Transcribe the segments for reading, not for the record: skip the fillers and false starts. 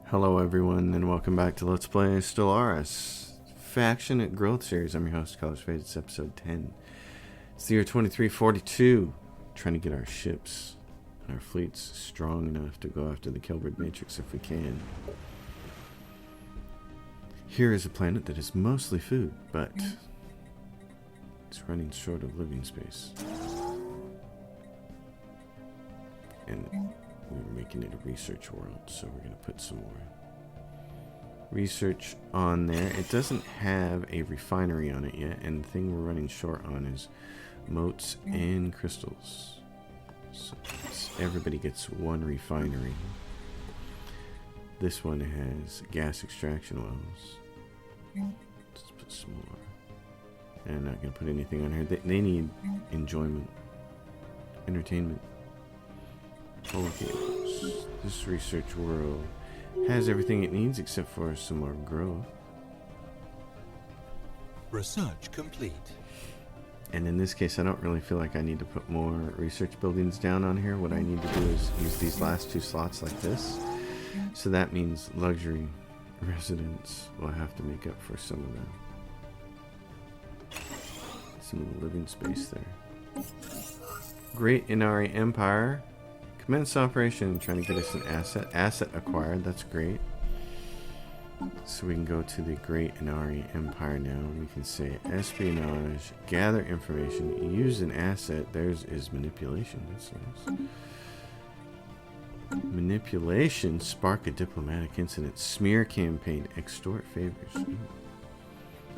Hello everyone and welcome back to Let's Play Stellaris Faction at Growth Series. I'm your host, Colors Fade. It's episode 10. It's the year 2342. Trying to get our ships and our fleets strong enough to go after the Kilbert Matrix if we can. Here is a planet that is mostly food, but it's running short of living space. And we're making it a research world, so we're going to put some more research on there. It doesn't have a refinery on it yet, and the thing we're running short on is motes and crystals. So everybody gets one refinery. This one has gas extraction wells. Let's put some more. And I'm not going to put anything on here. They need enjoyment, entertainment. Okay, this research world has everything it needs except for some more growth. Research complete. And in this case, I don't really feel like I need to put more research buildings down on here. What I need to do is use these last two slots like this. So that means luxury residents will have to make up for some of the living space there. Great Inari Empire. Commence operation, trying to get us an asset acquired. That's great. So we can go to the Great Inari Empire now. We can say espionage, gather information, use an asset. Theirs is manipulation. That's nice. Manipulation, spark a diplomatic incident, smear campaign, extort favors. Ooh.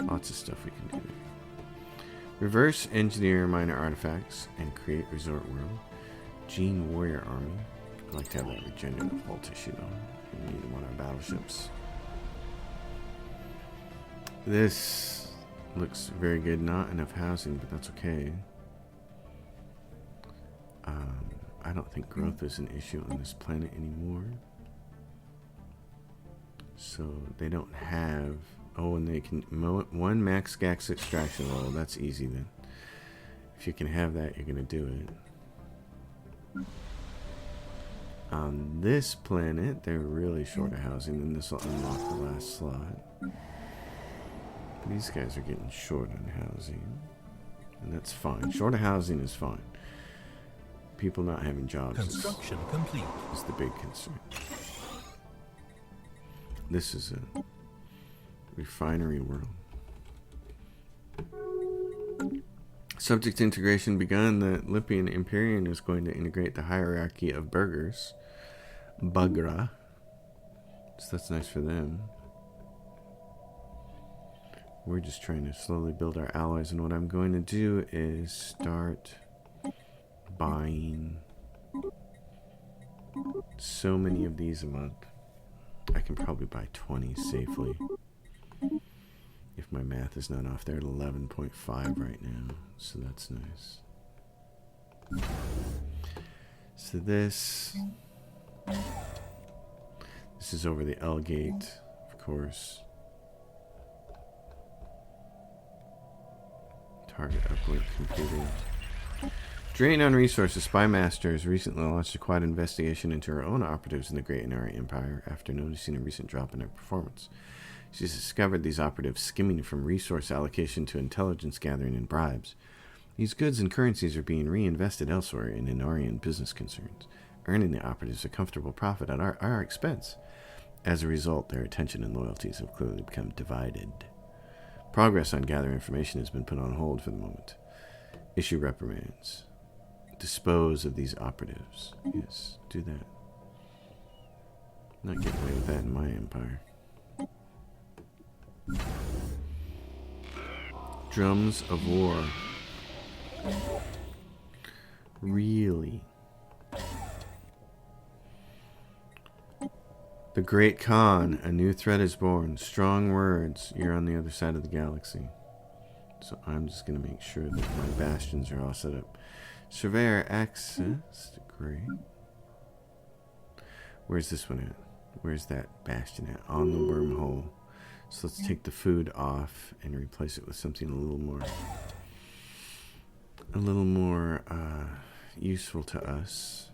Lots of stuff we can do there. Reverse engineer minor artifacts and create resort world. Gene Warrior Army. I like to have that regenerative hull tissue though. We need them on our battleships. This looks very good. Not enough housing, but that's okay. I don't think growth is an issue on this planet anymore. So they don't have... Oh, and they can... One max gas extraction well. That's easy then. If you can have that, you're going to do it. On this planet, they're really short of housing, and this will unlock the last slot. These guys are getting short on housing, and that's fine. Short of housing is fine. People not having jobs Construction complete. Is the big concern. This is a refinery world. Subject integration begun. The Lipian Imperium is going to integrate the hierarchy of burghers. Bugra. So that's nice for them. We're just trying to slowly build our allies, and what I'm going to do is start buying so many of these a month. I can probably buy 20 safely. If my math is not off, they're at 11.5 right now, so that's nice. So this is over the L gate, of course. Target uplink completed. Drain on resources. Spy Master has recently launched a quad investigation into her own operatives in the Great Inari Empire after noticing a recent drop in their performance. She's discovered these operatives skimming from resource allocation to intelligence gathering and bribes. These goods and currencies are being reinvested elsewhere in Inarian business concerns, earning the operatives a comfortable profit at our expense. As a result, their attention and loyalties have clearly become divided. Progress on gathering information has been put on hold for the moment. Issue reprimands. Dispose of these operatives. Yes, do that. Not getting away with that in my empire. Drums of War. Really? The Great Khan, a new threat is born. Strong words. You're on the other side of the galaxy. So I'm just going to make sure that my bastions are all set up. Surveyor access. Great. Where's this one at? Where's that bastion at? On the wormhole. So let's take the food off and replace it with something a little more useful to us.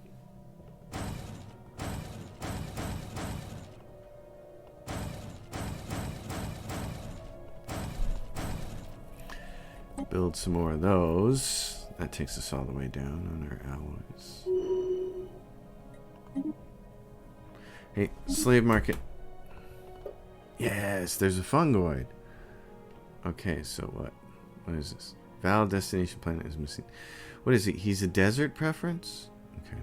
Build some more of those. That takes us all the way down on our alloys. Hey, slave market. Yes, there's a fungoid. Okay, so what? What is this? Valid destination planet is missing. What is he? He's a desert preference? Okay.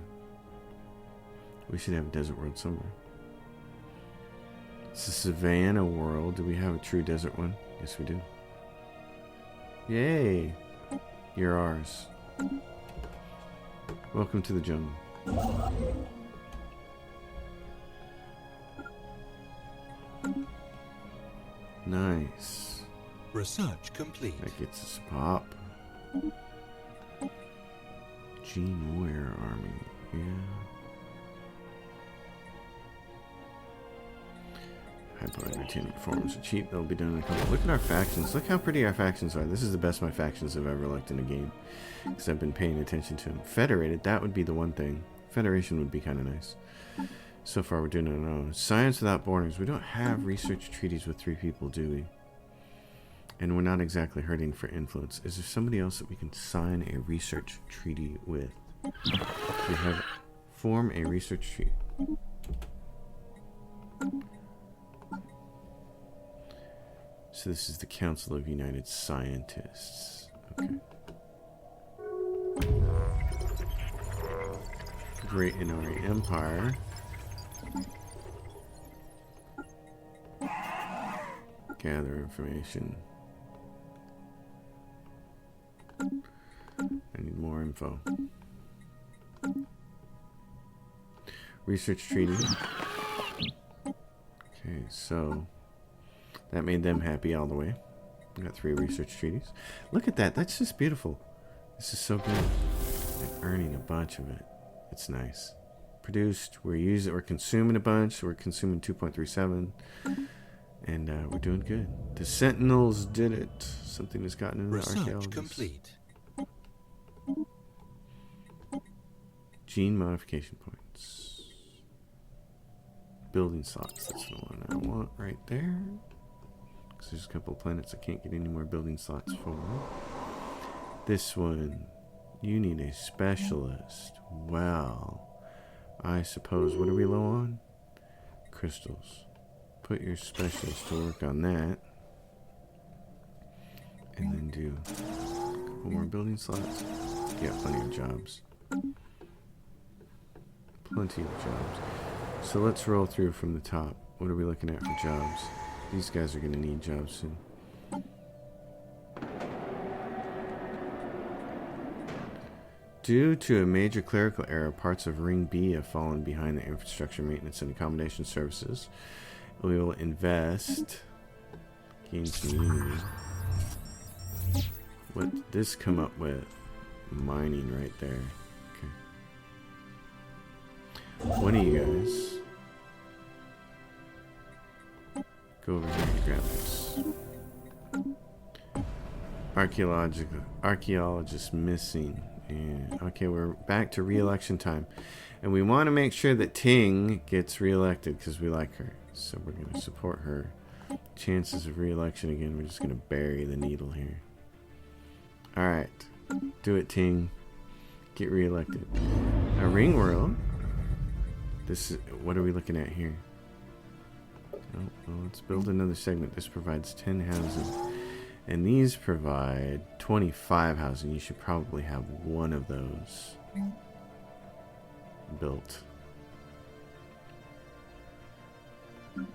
We should have a desert world somewhere. It's a savannah world. Do we have a true desert one? Yes, we do. Yay! You're ours. Welcome to the jungle. Nice. Research complete. That gets us pop. Gene Ware Army. Yeah. Hyper-entertainment performance are cheap. They'll be done in a couple. Look at our factions. Look how pretty our factions are. This is the best my factions have ever looked in a game. Because I've been paying attention to them. Federated, that would be the one thing. Federation would be kind of nice. So far we're doing it on our own. Science without borders. We don't have research treaties with 3 people, do we? And we're not exactly hurting for influence. Is there somebody else that we can sign a research treaty with? We have form a research treaty. So this is the Council of United Scientists. Okay. Great Inari Empire. Gather information. I need more info. Research treaty. Okay, so that made them happy all the way. We got 3 research treaties. Look at that. That's just beautiful. This is so good. And earning a bunch of it. It's nice. Produced. We're consuming a bunch. We're consuming 2.37. And we're doing good. The Sentinels did it. Something has gotten into the archaeologists. Complete. Gene modification points. Building slots. That's the one I want right there. Because there's a couple of planets I can't get any more building slots for. This one. You need a specialist. Well, I suppose. What are we low on? Crystals. Put your specialist to work on that. And then do a couple more building slots. Yeah, plenty of jobs. Plenty of jobs. So let's roll through from the top. What are we looking at for jobs? These guys are going to need jobs soon. Due to a major clerical error, parts of Ring B have fallen behind the infrastructure maintenance and accommodation services. We will invest. Gain some unity. What did this come up with? Mining right there. Okay. One of you guys go over here and grab this. Archaeologist missing. Yeah. Okay, we're back to re-election time. And we want to make sure that Ting gets re-elected because we like her. So we're going to support her. Chances of re-election again, we're just going to bury the needle here. Alright. Do it, Ting. Get re-elected. A ring world. This is, what are we looking at here? Oh, well, let's build another segment. This provides 10 housing. And these provide 25 housing. You should probably have one of those built.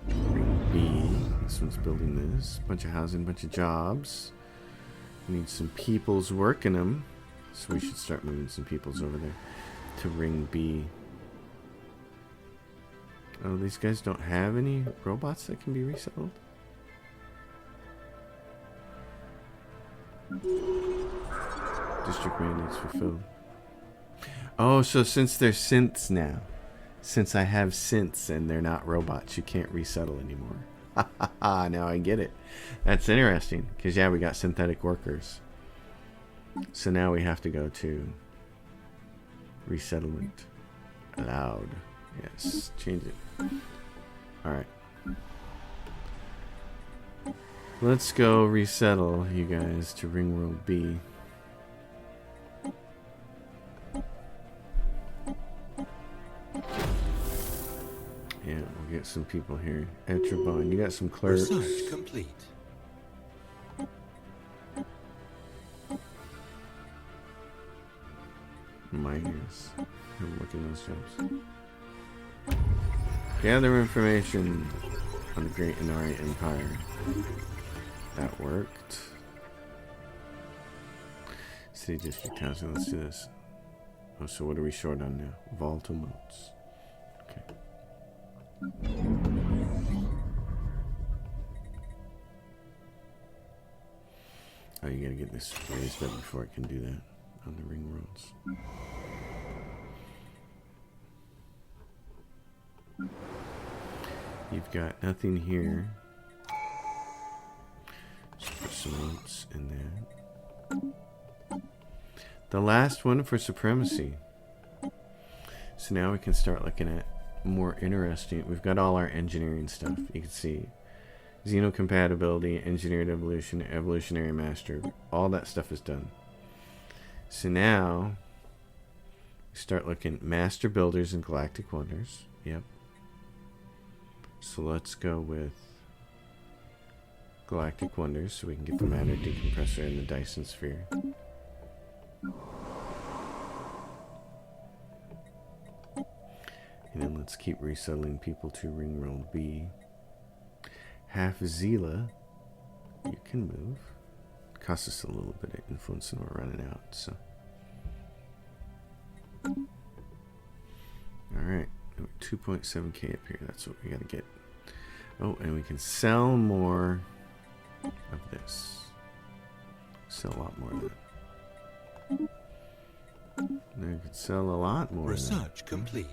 Ring B. This one's building this. Bunch of housing, bunch of jobs. We need some peoples working them. So we should start moving some peoples over there to Ring B. Oh, these guys don't have any robots that can be resettled? District mandates fulfilled. Oh, so since they're synths now, since I have synths and they're not robots, you can't resettle anymore. Ha ha ha, now I get it. That's interesting, because yeah, we got synthetic workers. So now we have to go to resettlement. Allowed. Yes, change it. Alright. Let's go resettle you guys to Ringworld B. Yeah, we'll get some people here. Etrabon, you got some clerks. Research complete. Miners. I'm working those jobs. Gather information on the Great Inari Empire. That worked. City District Housing, let's do this. Oh, so what are we short on now? Volatile modes. Okay. Oh, you gotta get this raised up before it can do that on the ring worlds. You've got nothing here. Just put some notes in there. The last one for supremacy. So now we can start looking at more interesting. We've got all our engineering stuff. You can see xenocompatibility, engineered evolution, evolutionary master. All that stuff is done. So now we start looking at master builders and galactic wonders. Yep. So let's go with Galactic Wonders so we can get the matter decompressor and the Dyson sphere. And then let's keep resettling people to Ringworld B. Half Zila, you can move. It costs us a little bit of influence and we're running out, so. Alright. 2.7k up here. That's what we gotta get. Oh, and we can sell more of this. Sell a lot more of that. And we could sell a lot more. Research complete.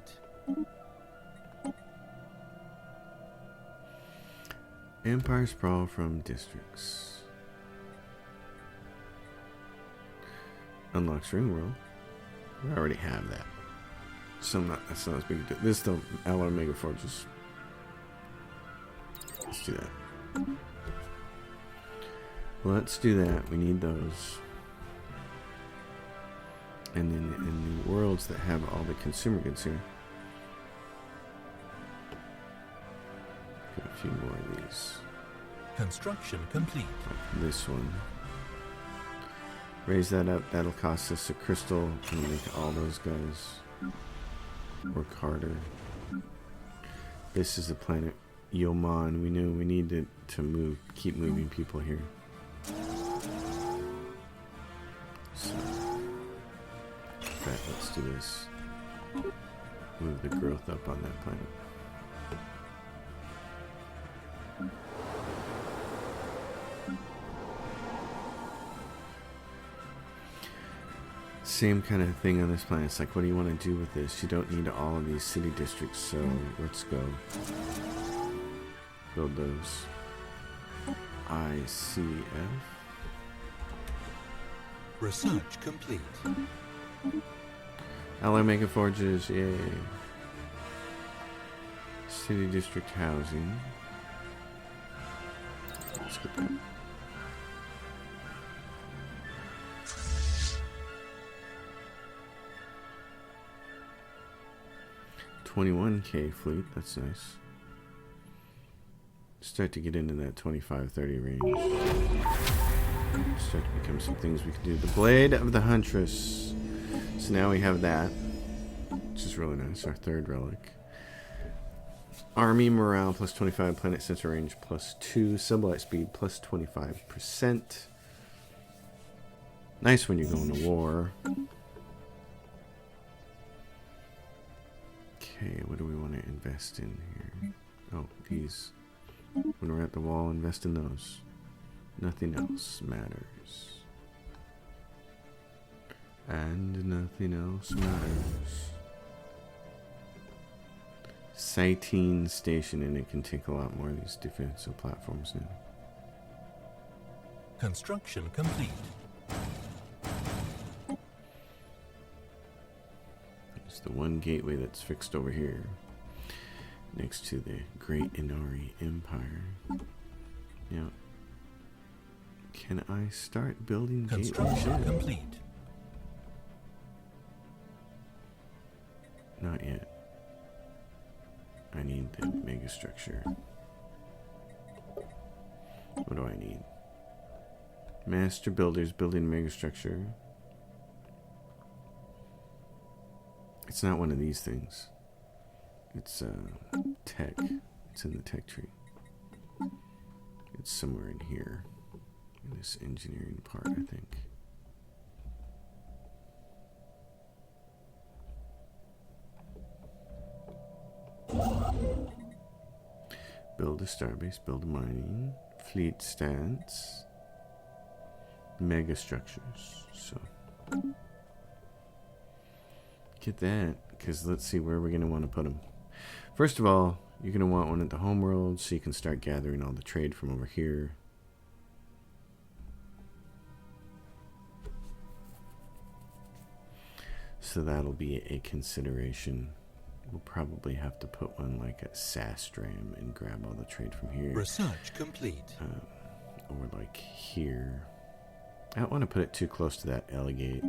Empire sprawl from districts. Unlocks Ringworld. We already have that. So that's not as big a deal. This is the Alloy Mega Forges. Let's do that. Let's do that. We need those. And then in the worlds that have all the consumer goods here. Got a few more of these. Construction complete. Like this one. Raise that up. That'll cost us a crystal to make all those guys work harder. This is the planet Yoman. We knew we needed to move, keep moving people here. So, let's do this. Move the growth up on that planet. Same kind of thing on this planet. It's like, what do you want to do with this? You don't need all of these city districts, so let's go build those. ICF. Research complete. Alloy Mega Forges, yay. City district housing. Let's get that. 21k fleet, that's nice. Start to get into that 25-30 range. Start to become some things we can do. The Blade of the Huntress. So now we have that, which is really nice. Our third relic. Army morale plus 25, planet sensor range plus 2, sublight speed plus 25%. Nice when you're going to war. Okay, what do we want to invest in here? Oh, these. When we're at the wall, invest in those. Nothing else matters. And nothing else matters. Sighting station, and it can take a lot more of these defensive platforms now. Construction complete. It's the one gateway that's fixed over here, next to the Great Inari Empire. Yeah. Can I start building Construction gateways? complete. Not yet. I need the mega structure. What do I need? Master builders building mega structure. It's not one of these things. It's tech. It's in the tech tree. It's somewhere in here. In this engineering part, I think. Build a starbase, build a mining, fleet stats, mega structures. So get that, because let's see where we're going to want to put them. First of all, you're going to want one at the homeworld so you can start gathering all the trade from over here. So that'll be a consideration. We'll probably have to put one like at Sastram and grab all the trade from here. Research complete. Or like here. I don't want to put it too close to that Elegate.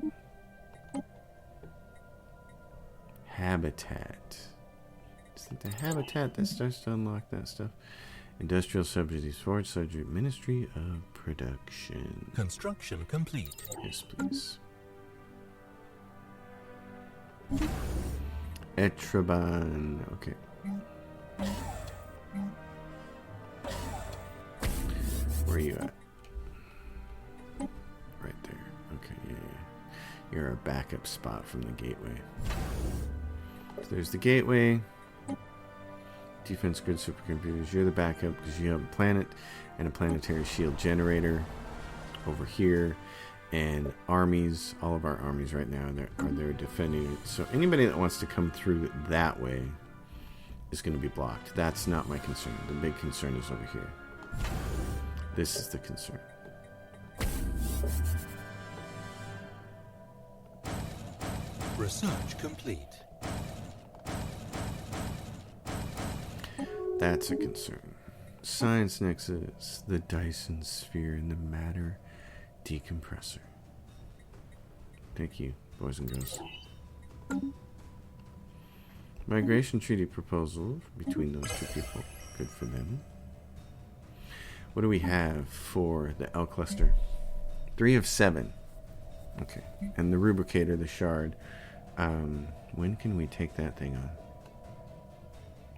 Habitat. Is it the habitat that starts to unlock that stuff? Industrial subsidies, forward subject, Ministry of Production. Construction complete. Yes, please. Etraban. Okay. Where are you at? Right there. Okay, yeah. You're a backup spot from the gateway. So there's the gateway. Defense grid supercomputers. You're the backup because you have a planet and a planetary shield generator over here. And armies, all of our armies right now are there defending it. So anybody that wants to come through that way is going to be blocked. That's not my concern. The big concern is over here. This is the concern. Research complete. That's a concern. Science Nexus, the Dyson Sphere, and the Matter Decompressor. Thank you, boys and girls. Migration treaty proposal between those two people. Good for them. What do we have for the L cluster? 3 of 7. Okay. And the Rubricator, the Shard. When can we take that thing on?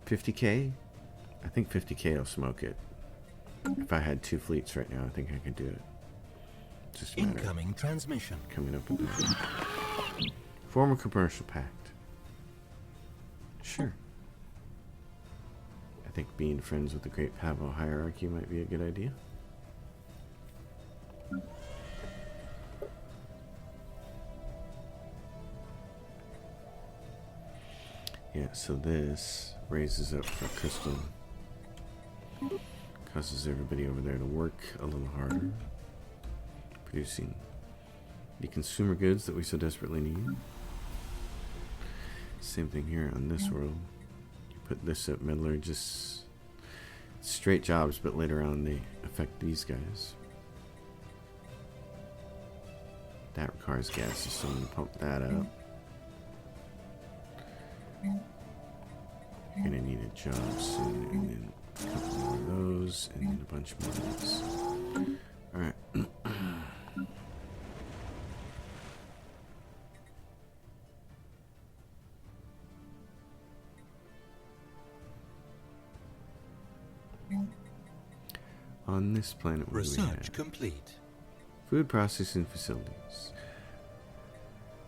50k? I think 50k will smoke it. If I had 2 fleets right now, I think I could do it. Just a matter Incoming transmission. coming up with that. Form a commercial pact. Sure. I think being friends with the Great Pavo Hierarchy might be a good idea. Yeah, so this raises up for crystal. Causes everybody over there to work a little harder. Producing the consumer goods that we so desperately need. Same thing here on this world. You put this up, meddler, just straight jobs, but later on they affect these guys. That requires gases, so I'm going to pump that up. You're going to need a job soon, and then a couple more of those, and then a bunch more of those. Alright. On this planet, what do we have? Research complete. Food processing facilities.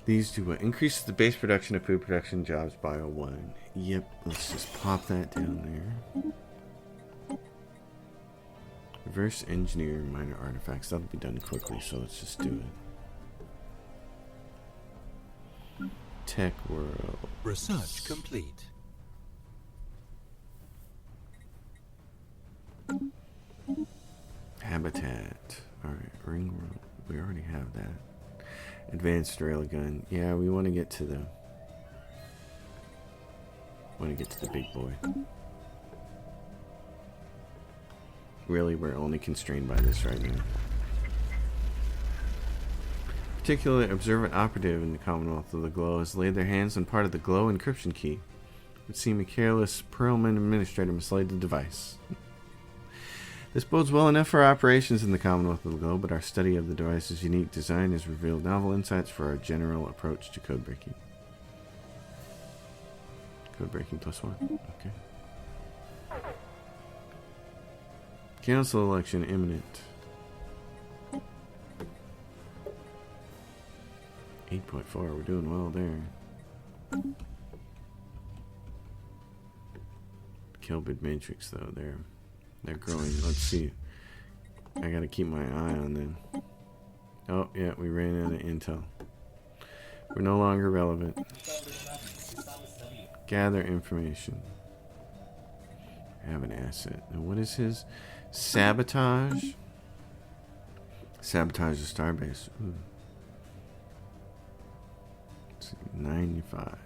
These do what? Increases the base production of food production jobs by 1. Yep, let's just pop that down there. Reverse engineer minor artifacts. That'll be done quickly, so let's just do it. Tech world. Research complete. Habitat. Alright, ring world. We already have that. Advanced railgun. Yeah, we want to get to the big boy. Really, we're only constrained by this right now. particularly observant operative in the Commonwealth of the Glow has laid their hands on part of the Glow encryption key. It would seem a careless Perlman administrator mislaid the device. This bodes well enough for our operations in the Commonwealth of the Glow, but our study of the device's unique design has revealed novel insights for our general approach to code breaking. Code breaking +1. Okay. Council election imminent. 8.4. We're doing well there. Kelbid Matrix, though, they're growing. Let's see. I gotta keep my eye on them. Oh, yeah, we ran out of intel. We're no longer relevant. Gather information. Have an asset. Now, what is his? Sabotage? Sabotage the starbase. Ooh. Let's see, 95.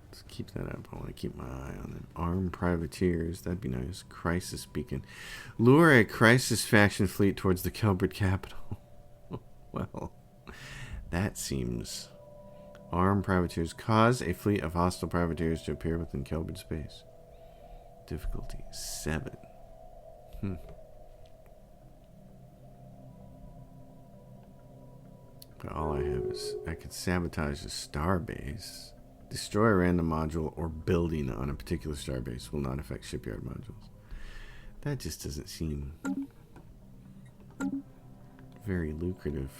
Let's keep that up. I want to keep my eye on them. Armed privateers. That'd be nice. Crisis beacon. Lure a crisis faction fleet towards the Kelbid capital. Well, that seems... Armed privateers. Cause a fleet of hostile privateers to appear within Kelbid space. Difficulty 7. But all I have is I could sabotage a starbase. Destroy a random module or building on a particular starbase will not affect shipyard modules. That just doesn't seem very lucrative.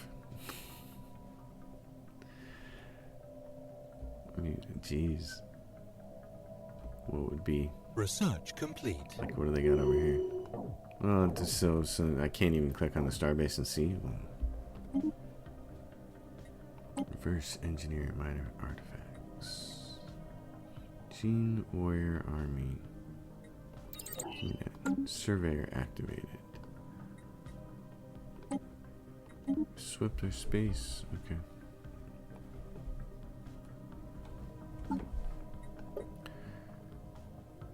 I mean, geez. What would be... Research complete. Like, what do they got over here? Well, just so I can't even click on the starbase and see. Well, reverse engineer minor artifacts. Gene Warrior Army. Give me that. Surveyor activated. Swifter space. Okay.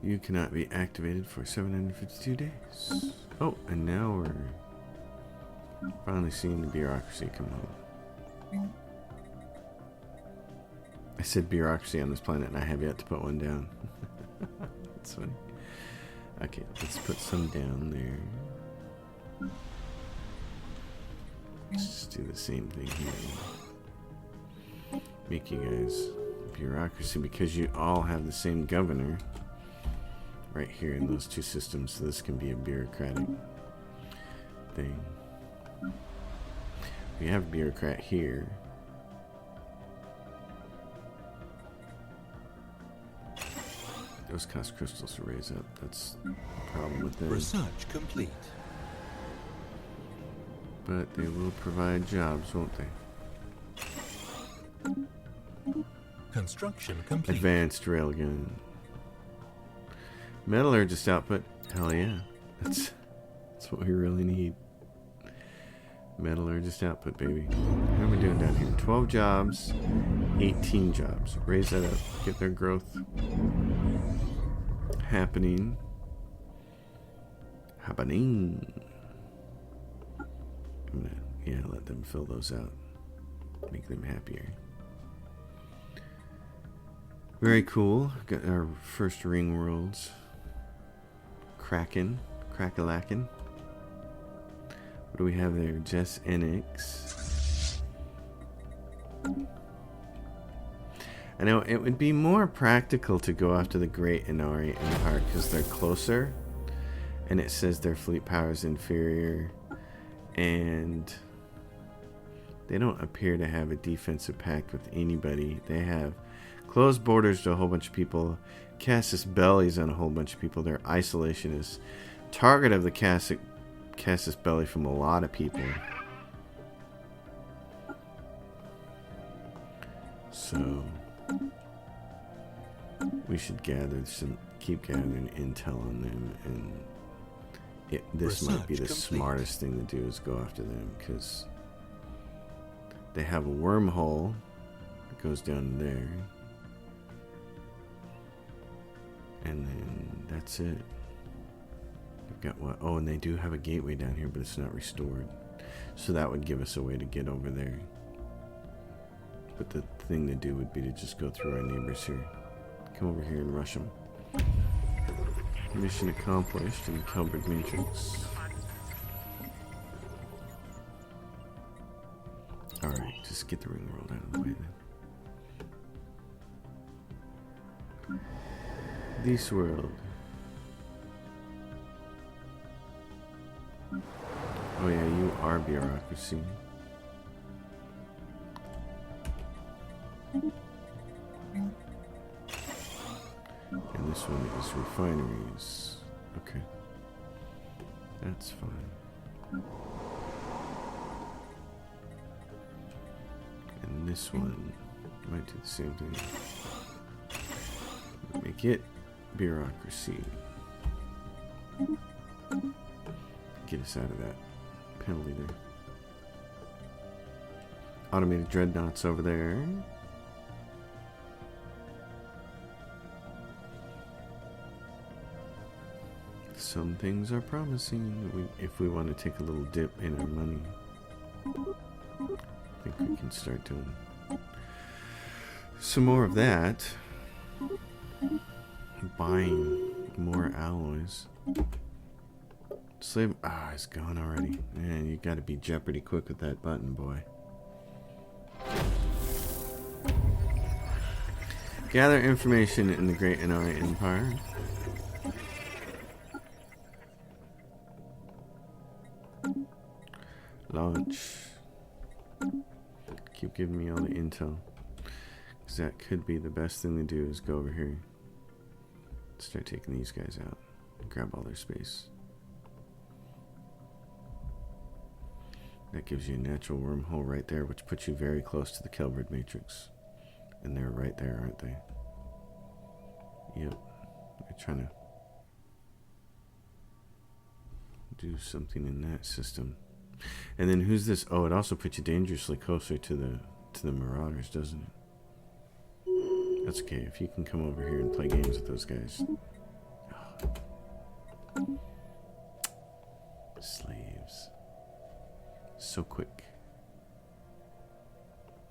You cannot be activated for 752 days. Oh, and now we're finally seeing the bureaucracy come home. I said bureaucracy on this planet, and I have yet to put one down. That's funny. Okay, let's put some down there. Let's just do the same thing here. Make you guys bureaucracy, because you all have the same governor right here in those two systems, so this can be a bureaucratic thing. We have a bureaucrat here. Those cost crystals to raise up. That's the problem with them. Research complete. But they will provide jobs, won't they? Construction complete. Advanced railgun. Metallurgist output. Hell yeah. That's what we really need. Metallurgist output, baby. How are we doing down here? 12 jobs, 18 jobs. Raise that up. Get their growth happening. I'm gonna, let them fill those out. Make them happier. Very cool. Got our first ring worlds. Crackalakin. What do we have there? Jess Enix. I know it would be more practical to go after the Great Inari Empire because they're closer, and it says their fleet power is inferior, and they don't appear to have a defensive pact with anybody. They have closed borders to a whole bunch of people, Casus Belli's on a whole bunch of people. They're isolationists. Target of the Casus Belli from a lot of people. So we should keep gathering intel on them, and this might be the smartest thing to do is go after them, because they have a wormhole that goes down there, and then that's it. They've got what? Oh, and they do have a gateway down here, but it's not restored. So that would give us a way to get over there. But the thing to do would be to just go through our neighbors here. Come over here and rush them. Mission accomplished in Kelbert Matrix. Alright, just get the ring world out of the way then. This world. Oh yeah, you are bureaucracy. And this one is refineries. Okay. That's fine. And this one might do the same thing. Make it bureaucracy. Get us out of that penalty there. Automated dreadnoughts over there. Some things are promising. If we want to take a little dip in our money, I think we can start doing some more of that. Buying more alloys. Slave. Ah, it's gone already. Man, you gotta be Jeopardy quick with that button, boy. Gather information in the Great Inari Empire. Launch. Keep giving me all the intel. Because that could be the best thing to do is go over here. Start taking these guys out. Grab all their space. That gives you a natural wormhole right there, which puts you very close to the Kelbert Matrix. And they're right there, aren't they? Yep. They're trying to do something in that system. And then who's this? Oh, it also puts you dangerously closer to the Marauders, doesn't it? That's okay. If you can come over here and play games with those guys. Oh. Slaves. So quick.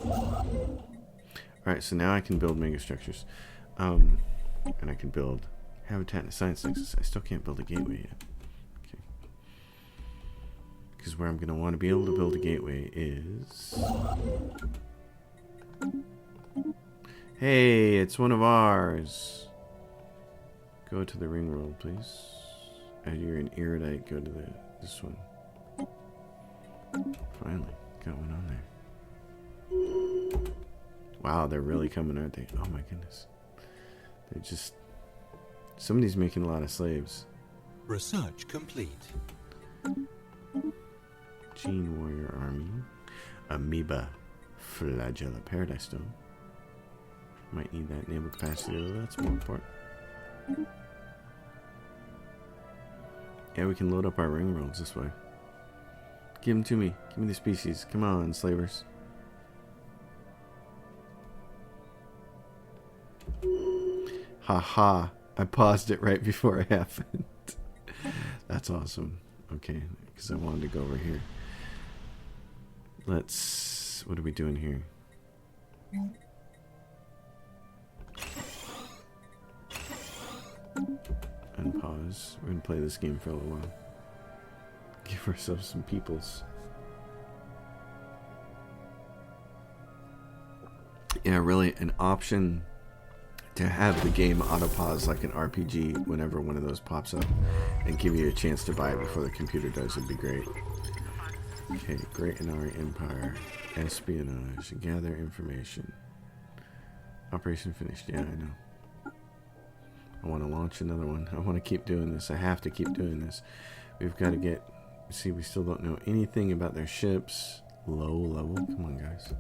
Alright, so now I can build megastructures. And I can build habitat and a science nexus. I still can't build a gateway yet. Okay. Because where I'm going to want to be able to build a gateway is... Hey, it's one of ours. Go to the ring world, please. You're an iridite, go to this one. Finally, got one on there. Wow, they're really coming, aren't they? Oh my goodness. They're just... Somebody's making a lot of slaves. Research complete. Gene Warrior Army. Amoeba Flagella Paradise Stone. Might need that naval capacity, though. That's more important. Yeah, we can load up our ring worlds this way. Give them to me. Give me the species. Come on, slavers. Haha. I paused it right before it happened. That's awesome. Okay, because I wanted to go over here. Let's... What are we doing here? Unpause. We're going to play this game for a little while. Give ourselves some peoples. Yeah, really an option to have the game auto-pause like an RPG whenever one of those pops up and give you a chance to buy it before the computer does would be great. Okay, Great Inari Empire. Espionage. Gather information. Operation finished. Yeah, I know. I want to launch another one. I want to keep doing this. I have to keep doing this. We've got to get... See, we still don't know anything about their ships. Low level. Come on, guys.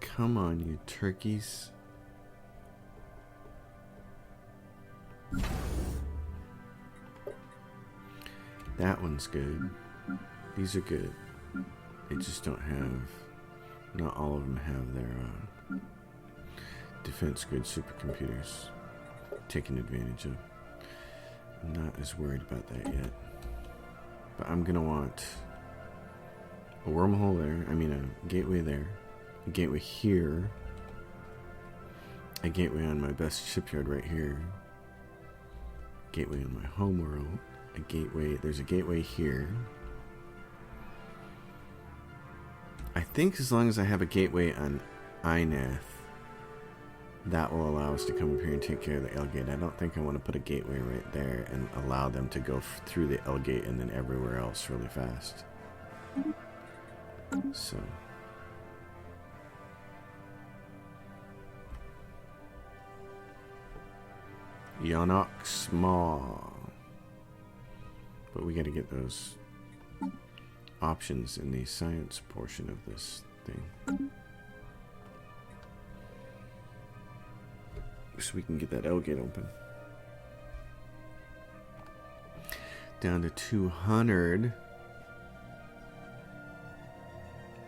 Come on, you turkeys. That one's good. These are good. They just don't have... Not all of them have their defense grid supercomputers taken advantage of. I'm not as worried about that yet. But I'm gonna want a wormhole there. I mean, a gateway there. A gateway here. A gateway on my best shipyard right here. Gateway on my homeworld. A gateway. There's a gateway here. I think as long as I have a gateway on Inath, that will allow us to come up here and take care of the L gate. I don't think I want to put a gateway right there and allow them to go through the L gate and then everywhere else really fast. So. Yonox Maw. But we got to get those options in the science portion of this thing. So we can get that L gate open. Down to 200.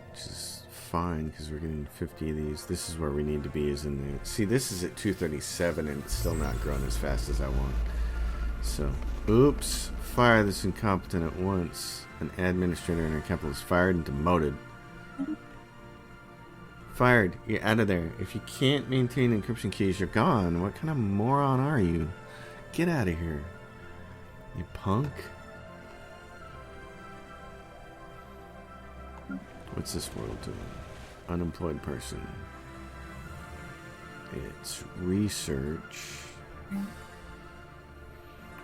Which is fine because we're getting 50 of these. This is where we need to be, is in the... See, this is at 237 and it's still not growing as fast as I want. So, oops. Fire this incompetent at once. An administrator in our capital is fired and demoted. Fired. You're out of there. If you can't maintain encryption keys, you're gone. What kind of moron are you? Get out of here. You punk. What's this world doing? Unemployed person. It's research.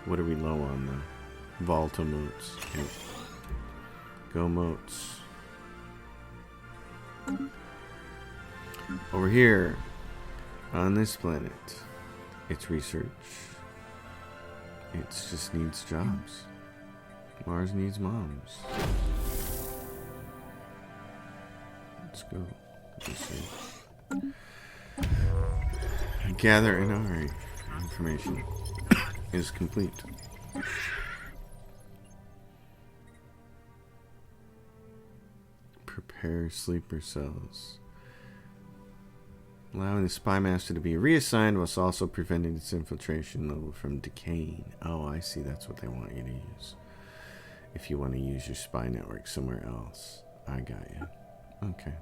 What are we low on though? Volta motes. Yep. Go motes. Over here, on this planet, it's research. It just needs jobs. Mars needs moms. Let's go. Research. Gather and alright. Information is complete. Prepare sleeper cells. Allowing the spy master to be reassigned whilst also preventing its infiltration level from decaying. Oh, I see. That's what they want you to use. If you want to use your spy network somewhere else. I got you. Okay.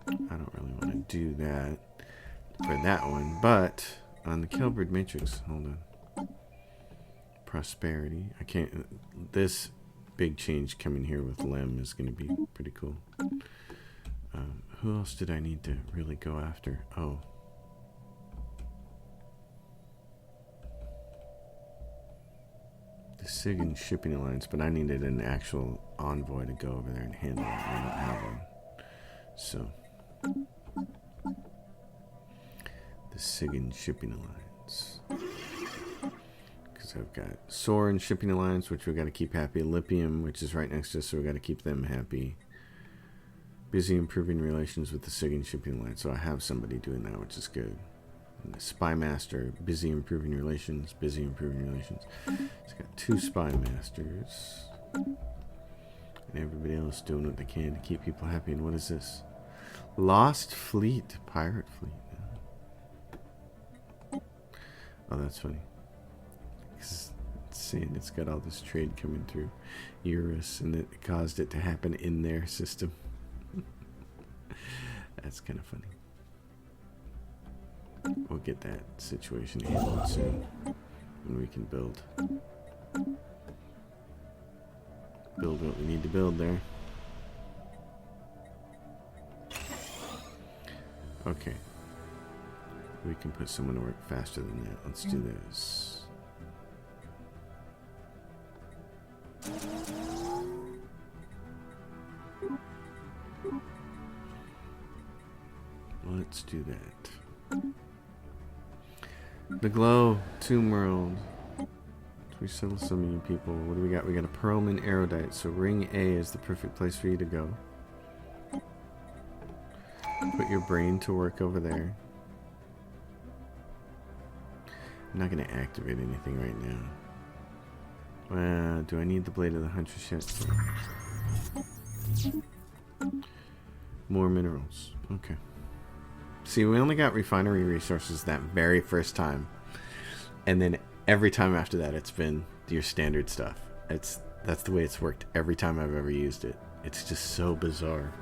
I don't really want to do that for that one, but on the Kelbrid Matrix, hold on. Prosperity. I can't... This big change coming here with Lem is going to be pretty cool. Who else did I need to really go after? Oh. The Sigan Shipping Alliance, but I needed an actual envoy to go over there and handle it. I don't have one. So. The Sigan Shipping Alliance. Because I've got Soren Shipping Alliance, which we've got to keep happy. Lithium, which is right next to us, so we've got to keep them happy. Busy improving relations with the Sigan Shipping Alliance. So I have somebody doing that, which is good. And the Spy Master, busy improving relations, busy improving relations. It's got 2 Spy Masters. And everybody else doing what they can to keep people happy. And what is this? Lost Fleet. Pirate Fleet. Oh, that's funny. It's saying it's got all this trade coming through Eurus, and it caused it to happen in their system. That's kind of funny. We'll get that situation handled soon when we can build what we need to build there. Okay. We can put someone to work faster than that. Let's do this. Let's do that. The Glow, Tomb World. We settle some of you people. What do we got? We got a Pearlman Erudite. So Ring A is the perfect place for you to go. Put your brain to work over there. I'm not going to activate anything right now. Do I need the Blade of the Huntress yet? More minerals. Okay. See, we only got refinery resources that very first time. And then every time after that, it's been your standard stuff. That's the way it's worked every time I've ever used it. It's just so bizarre.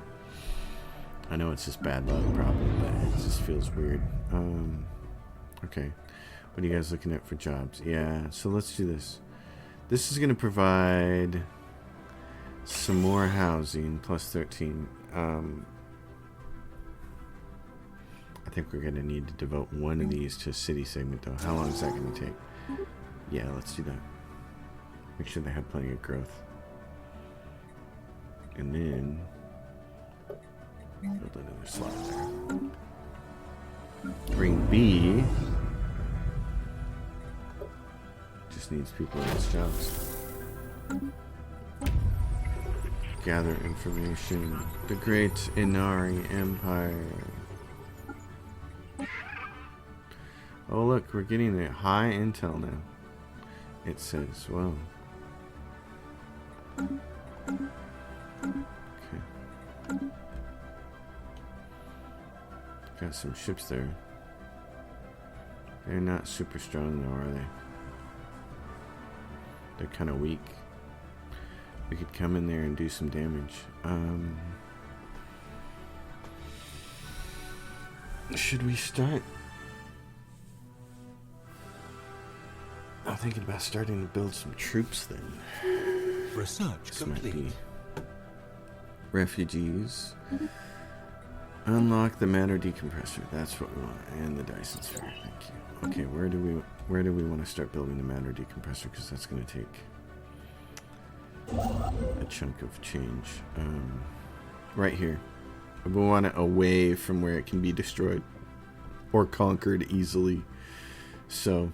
I know it's just bad luck, probably, but it just feels weird. Okay. What are you guys looking at for jobs? Yeah, so let's do this. This is going to provide some more housing, plus 13. I think we're going to need to devote one of these to a city segment, though. How long is that going to take? Yeah, let's do that. Make sure they have plenty of growth. And then build another slot there. Ring B just needs people in its jobs. Gather information. The Great Inari Empire. Oh look, we're getting a high intel now. It says, whoa. Okay. Got some ships there. They're not super strong though, are they? They're kind of weak. We could come in there and do some damage. Should we start? I'm thinking about starting to build some troops then. Research This complete. might be refugees. Unlock the matter decompressor. That's what we want, and the Dyson sphere. Thank you. Okay, where do we want to start building the matter decompressor? Because that's going to take a chunk of change. Right here. We want it away from where it can be destroyed or conquered easily. So,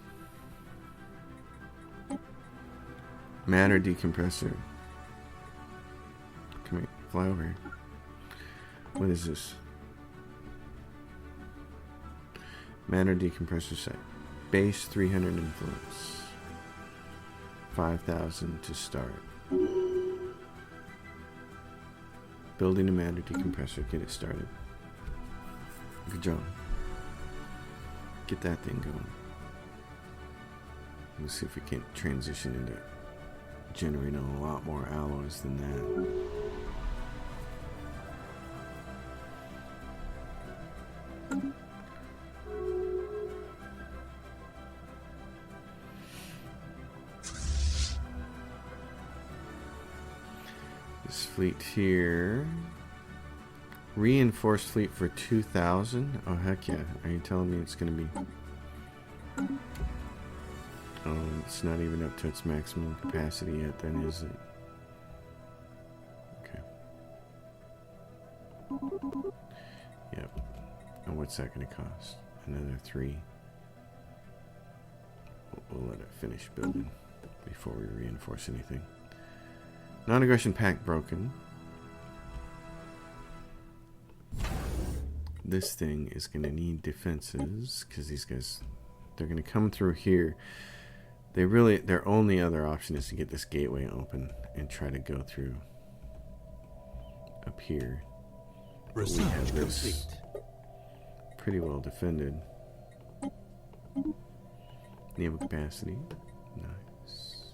matter decompressor. Come here, fly over here. What is this? Matter decompressor site. Base 300 influence. 5,000 to start. Building a matter decompressor. Get it started. Good job. Get that thing going. Let's see if we can't transition into generating a lot more alloys than that. This fleet here. Reinforced fleet for 2,000? Oh, heck yeah. Are you telling me it's going to be... Oh, it's not even up to its maximum capacity yet, then, is it? Okay. Yep. And what's that going to cost? Another 3. We'll let it finish building before we reinforce anything. Non-aggression pact broken. This thing is going to need defenses because these guys, they're going to come through here. Their only other option is to get this gateway open and try to go through up here. But we have this pretty well defended. Naval capacity. Nice.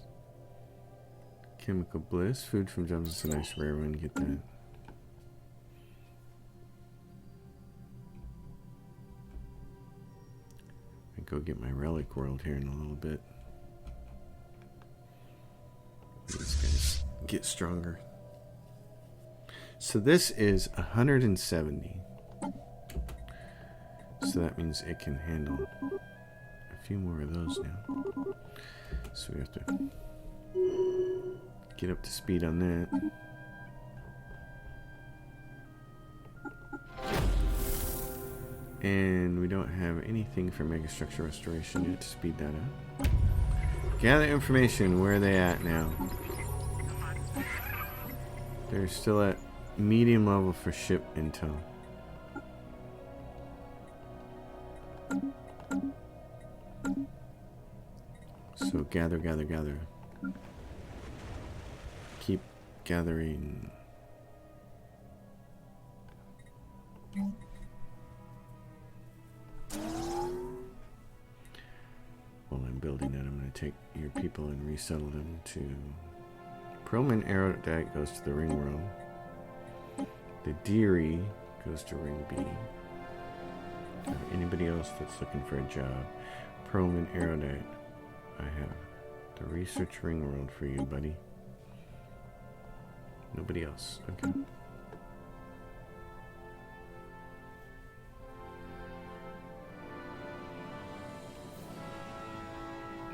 Chemical bliss. Food from jumps is a nice rare one. Get that. I go get my relic world here in a little bit. These guys get stronger. So this is 170. So that means it can handle a few more of those now. So we have to get up to speed on that. And we don't have anything for megastructure restoration yet to speed that up. Gather information. Where are they at now? They're still at medium level for ship intel. So gather, gather, gather. Keep gathering. Well, I'm building that. I'm going to take your people and resettle them to... Perlman Aerodite goes to the ring world. The Deary goes to ring B. Or anybody else that's looking for a job. Perlman Aerodite. I have the research ring world for you, buddy. Nobody else. Okay.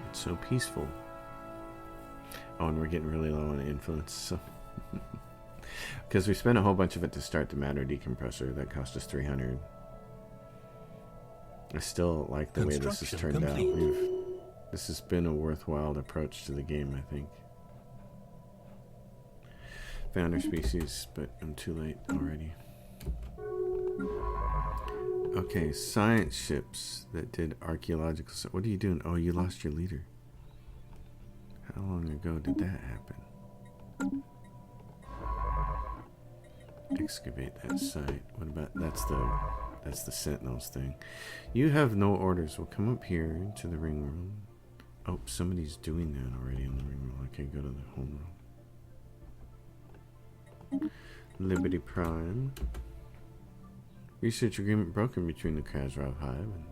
It's so peaceful. Oh, and we're getting really low on influence, so... Because we spent a whole bunch of it to start the matter decompressor. That cost us 300. I still like the way this has turned out. This has been a worthwhile approach to the game, I think. Founder species, but I'm too late already. Okay, science ships that did archaeological... What are you doing? Oh, you lost your leader. How long ago did that happen? Excavate that site. What about... That's the Sentinels thing. You have no orders. We'll come up here to the ring room. Oh, somebody's doing that already in the ring room. Okay, go to the home room. Liberty Prime. Research agreement broken between the Krasrov Hive and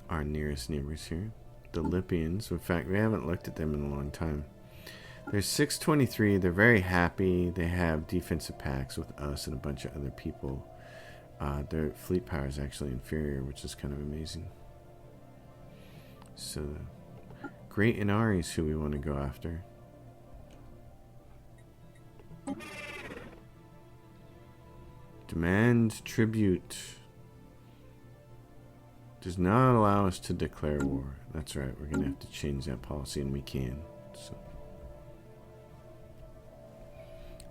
our nearest neighbors here. The Lipians. In fact, we haven't looked at them in a long time. They're 623. They're very happy. They have defensive pacts with us and a bunch of other people. Their fleet power is actually inferior, which is kind of amazing. So, Great Inari is who we want to go after. Demand tribute. Does not allow us to declare war. That's right, we're going to have to change that policy, and we can. So,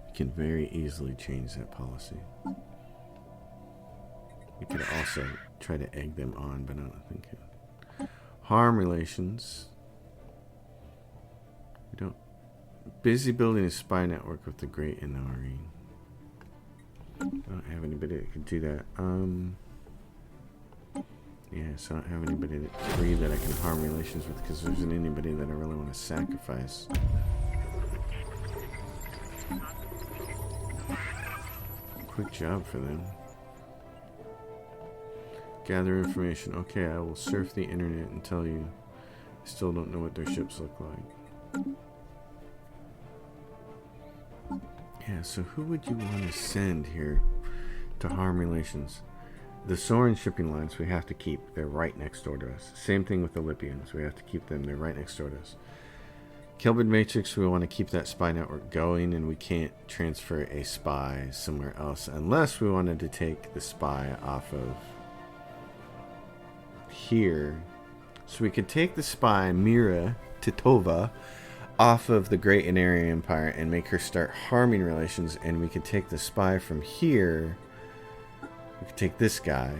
we can very easily change that policy. We could also try to egg them on, but I don't think it. Harm relations. We don't. Busy building a spy network with the Great Inari. I don't have anybody that can do that. Yeah, so I don't have anybody that I can harm relations with because there isn't anybody that I really want to sacrifice. Quick job for them. Gather information. Okay, I will surf the internet and tell you. I still don't know what their ships look like. Yeah, so who would you want to send here to harm relations? The Soren shipping lines we have to keep. They're right next door to us. Same thing with the Lipians. We have to keep them. They're right next door to us. Kelbid Matrix, we want to keep that spy network going, and we can't transfer a spy somewhere else unless we wanted to take the spy off of here. So we could take the spy, Mira Titova, off of the Great Inari Empire and make her start harming relations, and we could take the spy from here. We could take this guy.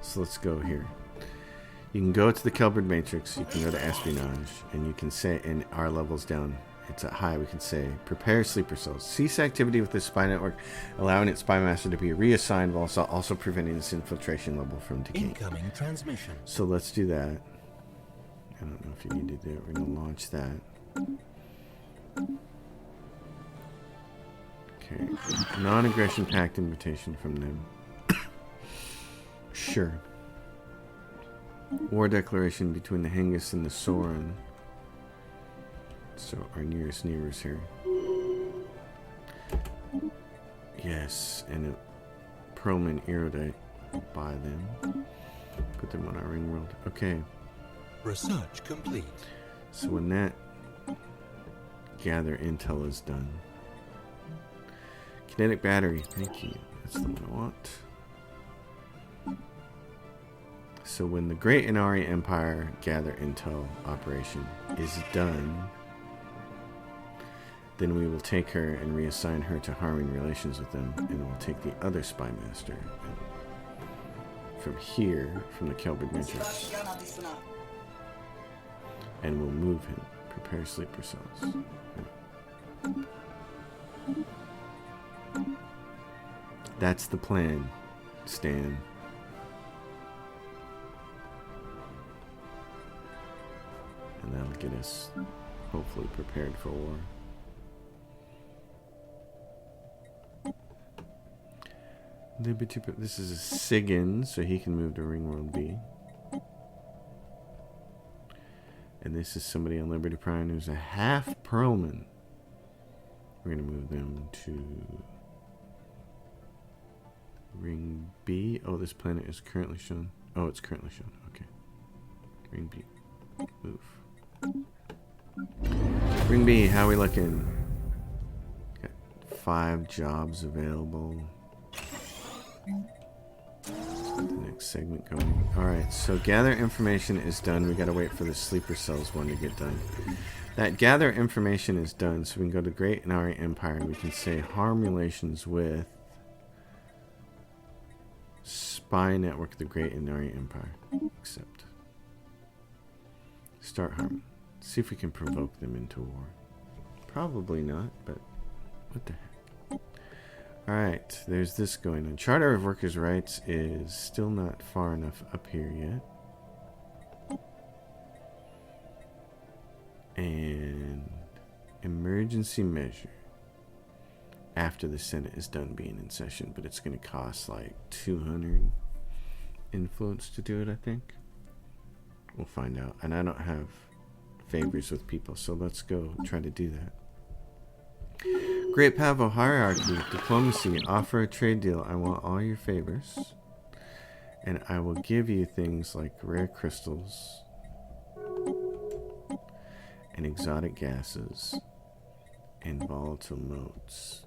So let's go here. You can go to the Kelbid Matrix, you can go to Espionage, and you can say, and our level's down, it's at high, we can say, prepare sleeper cells. Cease activity with this spy network, allowing its spy master to be reassigned while also preventing this infiltration level from decaying. Incoming transmission. So let's do that. I don't know if you need to do it. We're going to launch that. Okay. Non-aggression pact invitation from them. Sure. War declaration between the Hengist and the Soren. So our nearest neighbors here. Yes, and a Perlman Erudite. Buy them. Put them on our ring world. Okay. Research complete. So when that gather intel is done. Kinetic battery. Thank you. That's the one I want. So when the Great Inari Empire gather intel operation is done, then we will take her and reassign her to harming relations with them, and we'll take the other spy master from here, from the Kelbid Matrix, and we'll move him. Prepare sleeper cells. That's the plan, Stan. that'll get us hopefully prepared for war. This is a Sigan, so he can move to Ringworld B. And this is somebody on Liberty Prime who's a half Pearlman. We're going to move them to Ring B. Oh, this planet is currently shown. Oh, it's currently shown. Okay. Ring B. Move. Ring B, how we looking? Got 5 jobs available. The next segment going. Alright, so gather information is done. We gotta wait for the sleeper cells one to get done. That gather information is done, so we can go to Great Inari Empire and we can say harm relations with spy network of the Great Inari Empire. Accept. Start harming. See if we can provoke them into war. Probably not, but what the heck. Alright, there's this going on. Charter of Workers' Rights is still not far enough up here yet. And emergency measure after the Senate is done being in session, but it's going to cost like 200 influence to do it, I think. We'll find out. And I don't have favors with people, so let's go try to do that. Great Pavo Hierarchy, Diplomacy, offer a trade deal. I want all your favors. And I will give you things like rare crystals and exotic gases and volatile motes.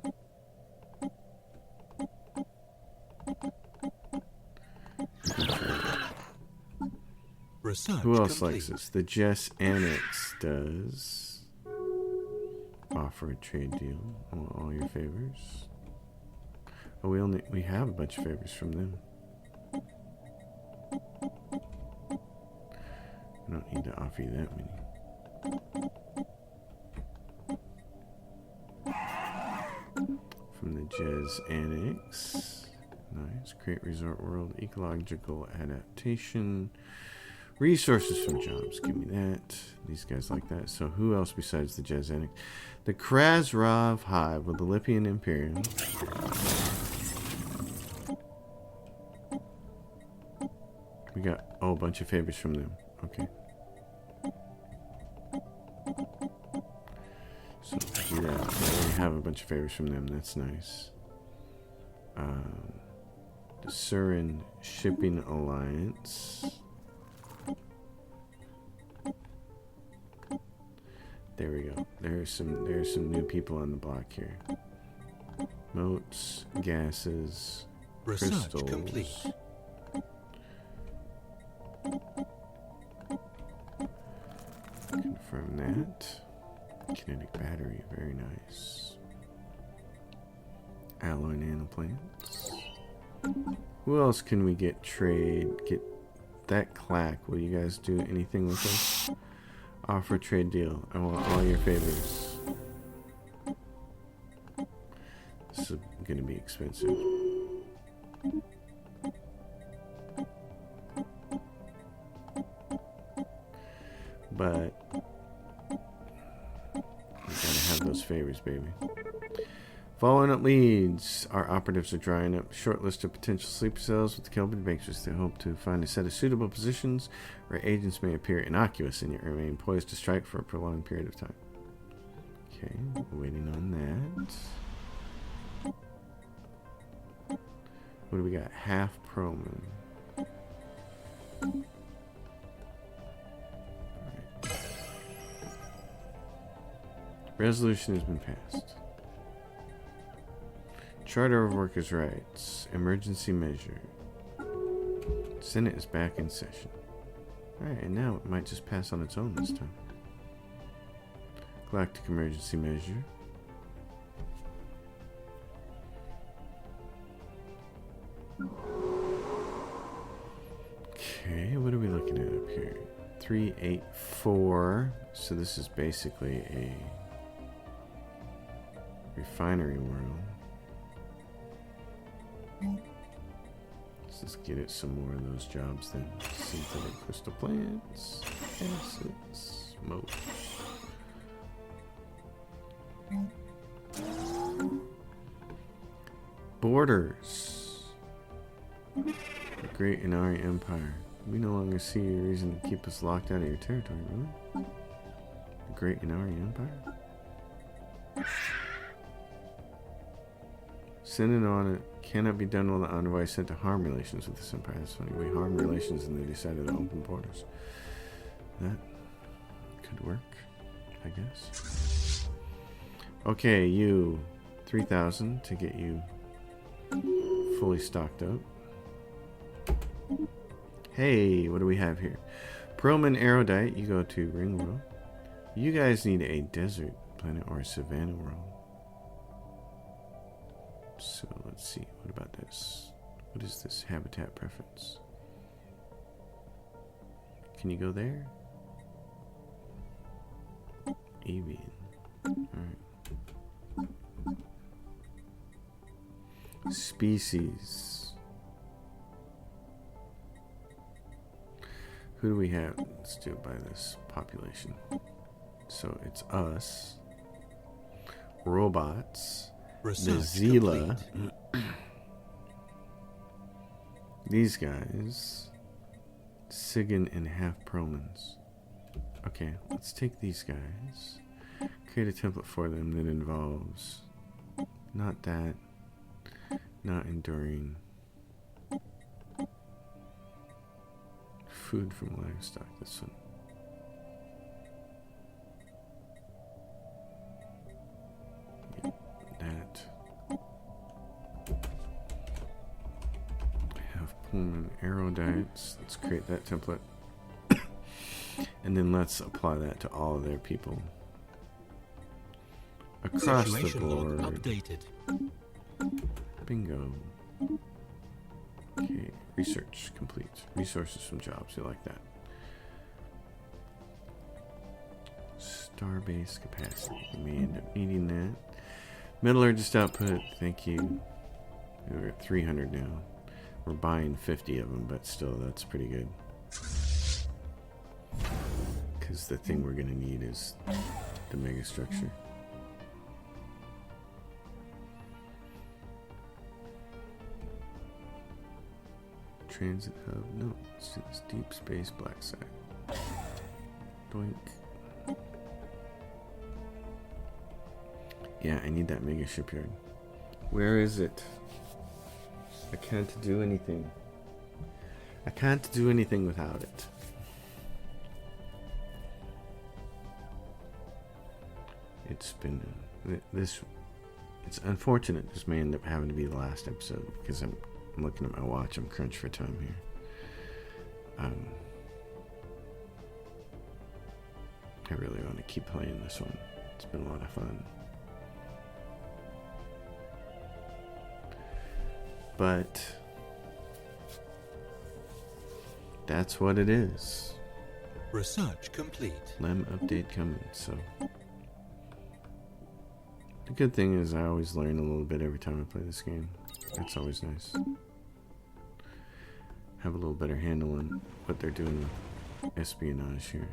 Research Who else complete. likes this? The Jess Annex does offer a trade deal. I want all your favors. Oh, we have a bunch of favors from them. I don't need to offer you that many. From the Jez Annex. Nice. Create Resort World. Ecological adaptation. Resources from jobs. Give me that. These guys like that. So who else besides the Jez Annex? The Krasrov Hive with the Lipian Imperium. We got a bunch of favors from them. Okay. So do that. We have a bunch of favors from them. That's nice. The Surin Shipping Alliance. There we go. There's some new people on the block here. Motes, gases, Research crystals. complete. Confirm that. Kinetic battery, very nice. Alloy nanoplants. Who else can we get trade? Get that clack. Will you guys do anything with us? Offer trade deal. I want all your favors. This is going to be expensive. But we gotta have those favors, baby. Following up leads. Our operatives are drawing up a short list of potential sleeper cells with the Kelvin bankers. They hope to find a set of suitable positions where agents may appear innocuous and yet remain poised to strike for a prolonged period of time. Okay, waiting on that. What do we got? Half Proman. Alright. Resolution has been passed. Charter of Workers' Rights. Emergency measure. Senate is back in session. Alright, and now it might just pass on its own this time. Galactic emergency measure. Okay, what are we looking at up here? 384. So this is basically a refinery world. Let's get it some more of those jobs then. Synthetic crystal plants, acids, smoke. Borders. The Great Inari Empire. We no longer see a reason to keep us locked out of your territory, really? The Great Inari Empire? Sending on it cannot be done while the envoy is sent to harm relations with this empire. That's funny. We harmed relations and they decided to open borders. That could work, I guess. Okay, you 3,000 to get you fully stocked up. Hey, what do we have here? Pearlman Aerodite, you go to Ring World. You guys need a desert planet or a savanna world. So let's see, what about this? What is this habitat preference? Can you go there? Avian. Alright. Species. Who do we have? Let's do it by this population. So it's us, robots, the Zila, these guys, Sigan and half Promans. Okay, let's take these guys, create a template for them that involves not that, not enduring, food from livestock, this one. Yeah, that. Have Pullman Aerodites. Let's create that template. And then let's apply that to all of their people. Across the board. Updated. Bingo. Okay, research complete. Resources from jobs, you like that. Starbase capacity. We may end up needing that. Metallurgist output, thank you. We're at 300 now. We're buying 50 of them, but still, that's pretty good. Because the thing we're going to need is the megastructure. Transit hub. No, it's deep space black site. Doink. Yeah, I need that mega shipyard. Where is it? I can't do anything. I can't do anything without it. It's been this. It's unfortunate this may end up having to be the last episode because I'm looking at my watch. I'm crunched for time here. I really want to keep playing this one. It's been a lot of fun. But that's what it is. Research complete. Lem update coming, so the good thing is I always learn a little bit every time I play this game. That's always nice. Have a little better handle on what they're doing with espionage here.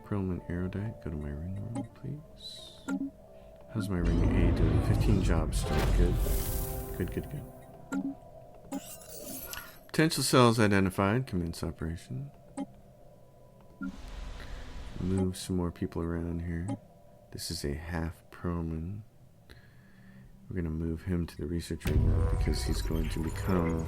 Perlman Aerodite, go to my ring room, please. How's my ring A doing? 15 jobs still. Good. Good, good, good. Potential cells identified. Commence operation. Move some more people around here. This is a half Perlman. We're going to move him to the research ring because he's going to become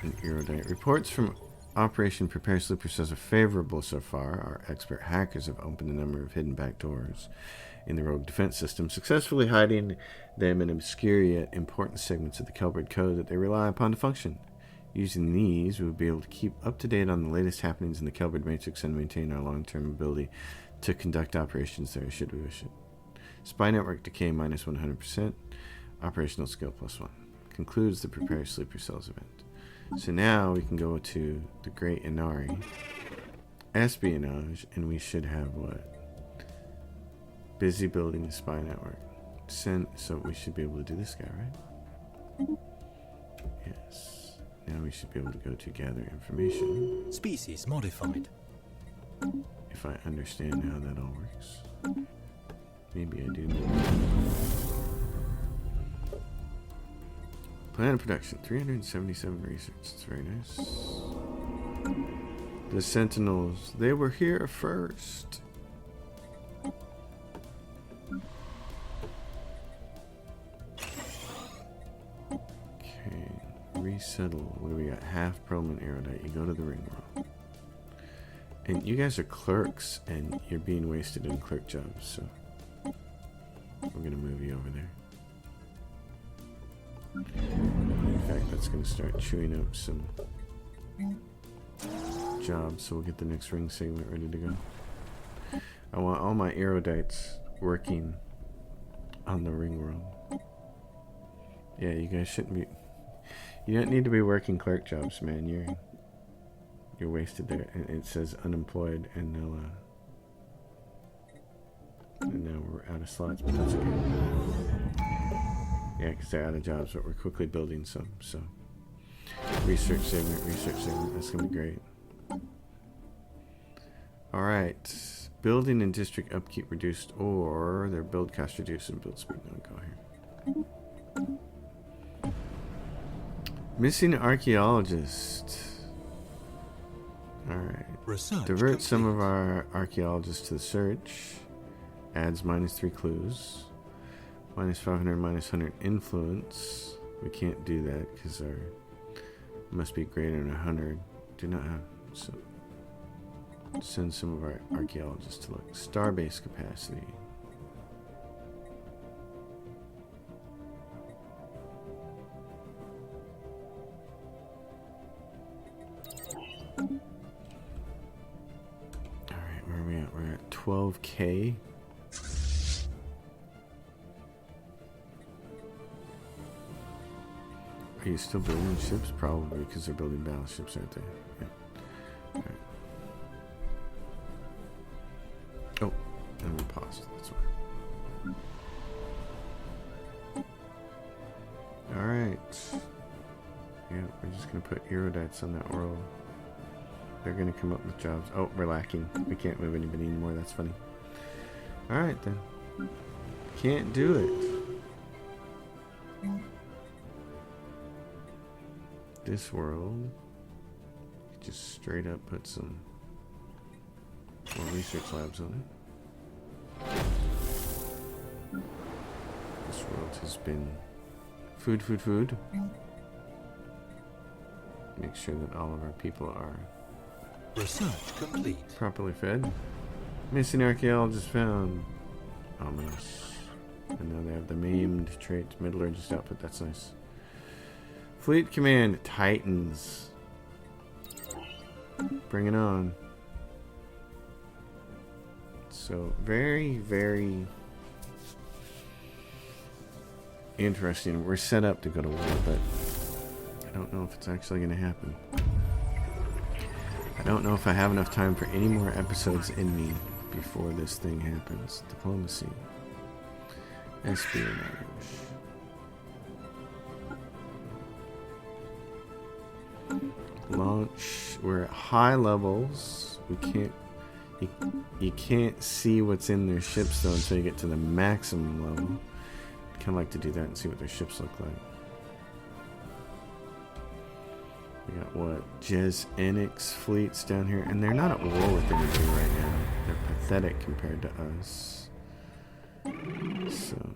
an Aerodite. Reports from Operation Prepare Sleeper says are favorable so far. Our expert hackers have opened a number of hidden back doors in the rogue defense system, successfully hiding them in obscure yet important segments of the Kelbrid code that they rely upon to function. Using these, we will be able to keep up to date on the latest happenings in the Kelbrid matrix and maintain our long-term ability to conduct operations there should we wish it. Spy network decay minus 100%. Operational skill plus 1. Concludes the Prepare Sleeper Cells event. So now we can go to the Great Inari espionage, and we should have what? Busy building a spy network. So we should be able to do this guy, right? Yes. Now we should be able to go to gather information. Species modified. If I understand how that all works. Maybe I do. Planet production, 377 research. That's very nice. The Sentinels, they were here first. Okay, resettle. What do we got? Half Proman Erudite. You go to the ring world. And you guys are clerks, and you're being wasted in clerk jobs, so we're gonna move you over there. In fact, that's gonna start chewing up some jobs, so we'll get the next ring segment ready to go. I want all my erudites working on the ring world. Yeah, you guys shouldn't be. You don't need to be working clerk jobs, man. You're wasted there. And it says unemployed, and now we're out of slots, but that's okay. Yeah, because they're out of jobs, but we're quickly building some. So research segment. That's gonna be great. All right, building and district upkeep reduced, or their build cost reduced and build speed. No, go here. Missing archaeologist. All right. Research Divert complete. some of our archaeologists to the search. Adds -3 clues. -500, -100 influence. We can't do that because our must be greater than 100. Do not have. So send some of our archaeologists to look. Starbase capacity. Alright, where are we at? We're at 12K. Are you still building ships? Probably, because they're building battleships, aren't they? Yeah. Alright. Oh, and we paused. That's why. Alright. Yeah, we're just going to put erudites on that world. They're going to come up with jobs. Oh, we're lacking. We can't move anybody anymore. That's funny. Alright, then. Can't do it. This world, just straight up put some more research labs on it. This world has been food. Make sure that all of our people are Research complete. properly fed. Missing archaeologist found. Ominous. And now they have the maimed trait, metallurgist output. That's nice. Fleet Command Titans. Bring it on. So very, very interesting. We're set up to go to war, but I don't know if it's actually going to happen. I don't know if I have enough time for any more episodes in me before this thing happens. Diplomacy. Espionage. Launch. We're at high levels. We can't. You can't see what's in their ships though until you get to the maximum level. I'd kind of like to do that and see what their ships look like. We got what? Jez Enix fleets down here, and they're not at war with anybody right now. They're pathetic compared to us. So.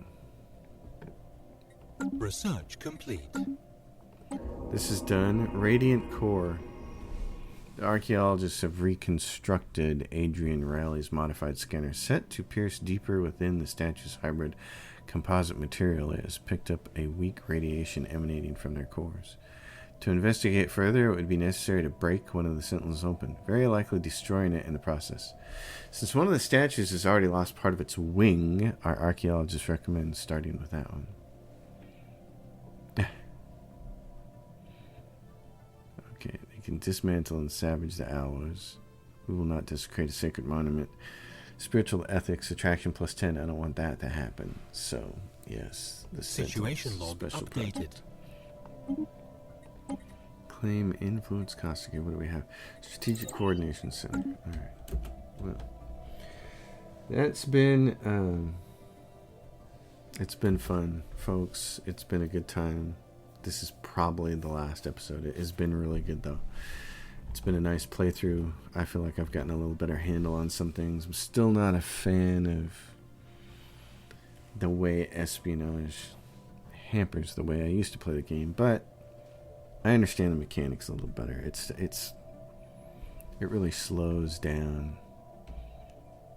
Research complete. This is done. Radiant Core. The archaeologists have reconstructed Adrian Riley's modified scanner set to pierce deeper within the statue's hybrid composite material. It has picked up a weak radiation emanating from their cores. To investigate further, it would be necessary to break one of the sentinels open, very likely destroying it in the process. Since one of the statues has already lost part of its wing, our archaeologists recommend starting with that one. Okay, they can dismantle and savage the alloys. We will not desecrate a sacred monument. Spiritual ethics, attraction +10. I don't want that to happen. So, yes. The Situation log special updated. project. Claim influence cost. Okay, what do we have? Strategic Coordination Center. Alright. Well, it's been fun, folks. It's been a good time. This is probably the last episode. It has been really good, though. It's been a nice playthrough. I feel like I've gotten a little better handle on some things. I'm still not a fan of the way espionage hampers the way I used to play the game, but I understand the mechanics a little better. It really slows down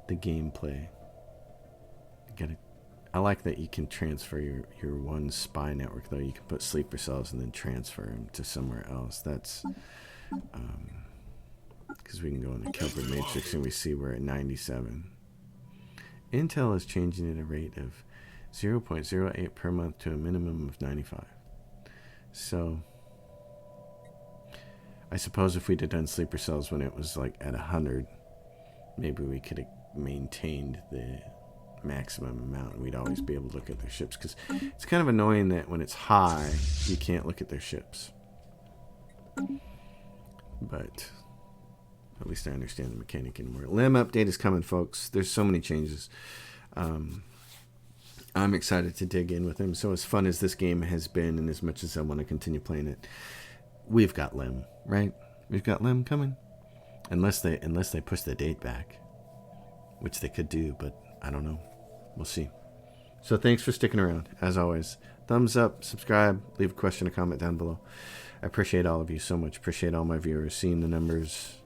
the gameplay. I like that you can transfer your one spy network, though. You can put sleeper cells and then transfer them to somewhere else. That's because we can go in the Kelvin matrix and we see we're at 97. Intel is changing at a rate of 0.08 per month to a minimum of 95. So I suppose if we'd have done sleeper cells when it was like at 100, maybe we could have maintained the maximum amount and we'd always be able to look at their ships, because it's kind of annoying that when it's high you can't look at their ships. But at least I understand the mechanic anymore. Lem update is coming, folks. There's so many changes. I'm excited to dig in with him. So as fun as this game has been, and as much as I want to continue playing it, we've got Lem, right? We've got Lem coming, unless they push the date back, which they could do, but I don't know. We'll see. So thanks for sticking around. As always, thumbs up, subscribe, leave a question or comment down below. I appreciate all of you so much. Appreciate all my viewers. Seeing the numbers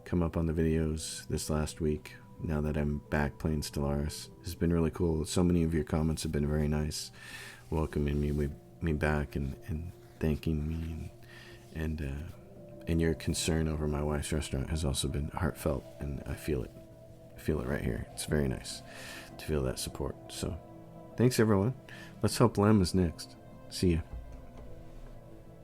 come up on the videos this last week, now that I'm back playing Stellaris, has been really cool. So many of your comments have been very nice, welcoming me back and thanking me, and your concern over my wife's restaurant has also been heartfelt, and I feel it. I feel it right here. It's very nice to feel that support. So thanks, everyone. Let's hope Lem is next. See ya.